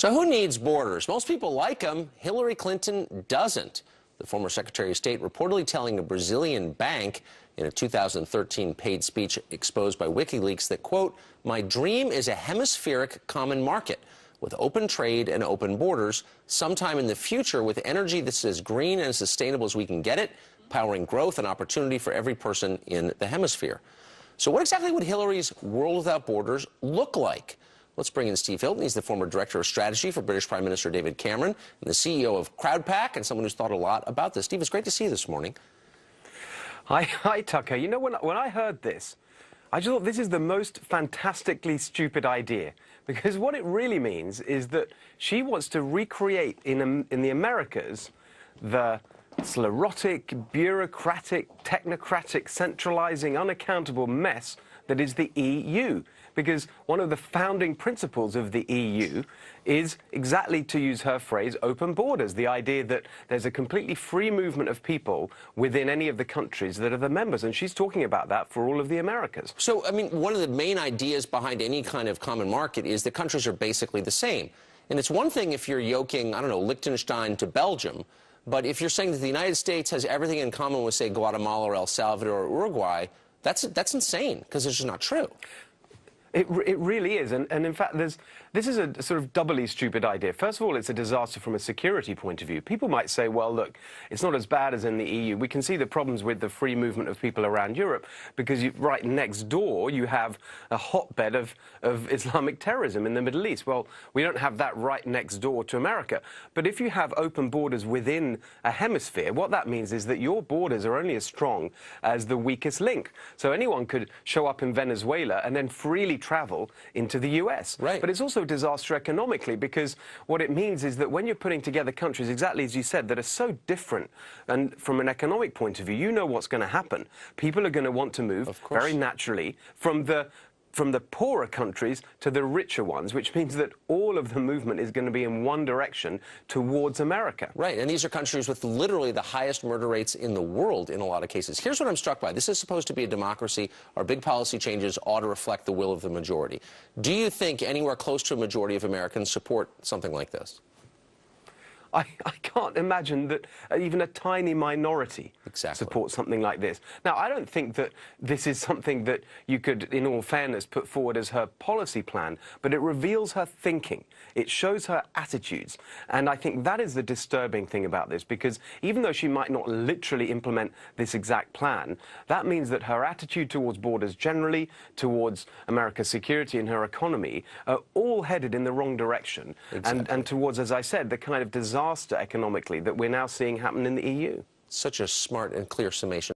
So who needs borders? Most people like them. Hillary Clinton doesn't. The former Secretary of State reportedly telling a Brazilian bank in a 2013 paid speech exposed by Wikileaks that, quote, "My dream is a hemispheric common market with open trade and open borders sometime in the future with energy that's as green and sustainable as we can get it, powering growth and opportunity for every person in the hemisphere." So what exactly would Hillary's world without borders look like? Let's bring in Steve Hilton. He's the former Director of Strategy for British Prime Minister David Cameron and the CEO of CrowdPack and someone who's thought a lot about this. Steve, it's great to see you this morning. Hi, Tucker. You know, when I heard this, I just thought this is the most fantastically stupid idea. Because what it really means is that she wants to recreate in the Americas the sclerotic, bureaucratic, technocratic, centralizing, unaccountable mess that is the EU. Because one of the founding principles of the EU is exactly, to use her phrase, open borders. The idea that there's a completely free movement of people within any of the countries that are the members. And she's talking about that for all of the Americas. So, I mean, one of the main ideas behind any kind of common market is that countries are basically the same. And it's one thing if you're yoking, I don't know, Liechtenstein to Belgium. But if you're saying that the United States has everything in common with, say, Guatemala or El Salvador or Uruguay, that's insane, because it's just not true. It really is. And in fact, this is a sort of doubly stupid idea. First of all, it's a disaster from a security point of view. People might say, well, look, it's not as bad as in the EU. We can see the problems with the free movement of people around Europe because right next door you have a hotbed of Islamic terrorism in the Middle East. Well, we don't have that right next door to America. But if you have open borders within a hemisphere, what that means is that your borders are only as strong as the weakest link. So anyone could show up in Venezuela and then freely travel into the US. Right. But it's also a disaster economically because what it means is that when you're putting together countries, exactly as you said, that are so different, and from an economic point of view, you know what's going to happen. People are going to want to move very naturally from the poorer countries to the richer ones, which means that all of the movement is going to be in one direction towards America. Right, and these are countries with literally the highest murder rates in the world in a lot of cases. Here's what I'm struck by. This is supposed to be a democracy. Our big policy changes ought to reflect the will of the majority. Do you think anywhere close to a majority of Americans support something like this? I can't imagine that even a tiny minority supports something like this. Now, I don't think that this is something that you could, in all fairness, put forward as her policy plan, but it reveals her thinking. It shows her attitudes. And I think that is the disturbing thing about this, because even though she might not literally implement this exact plan, that means that her attitude towards borders generally, towards America's security and her economy, are all headed in the wrong direction. And towards, as I said, the kind of disaster economically that we're now seeing happen in the EU. Such a smart and clear summation.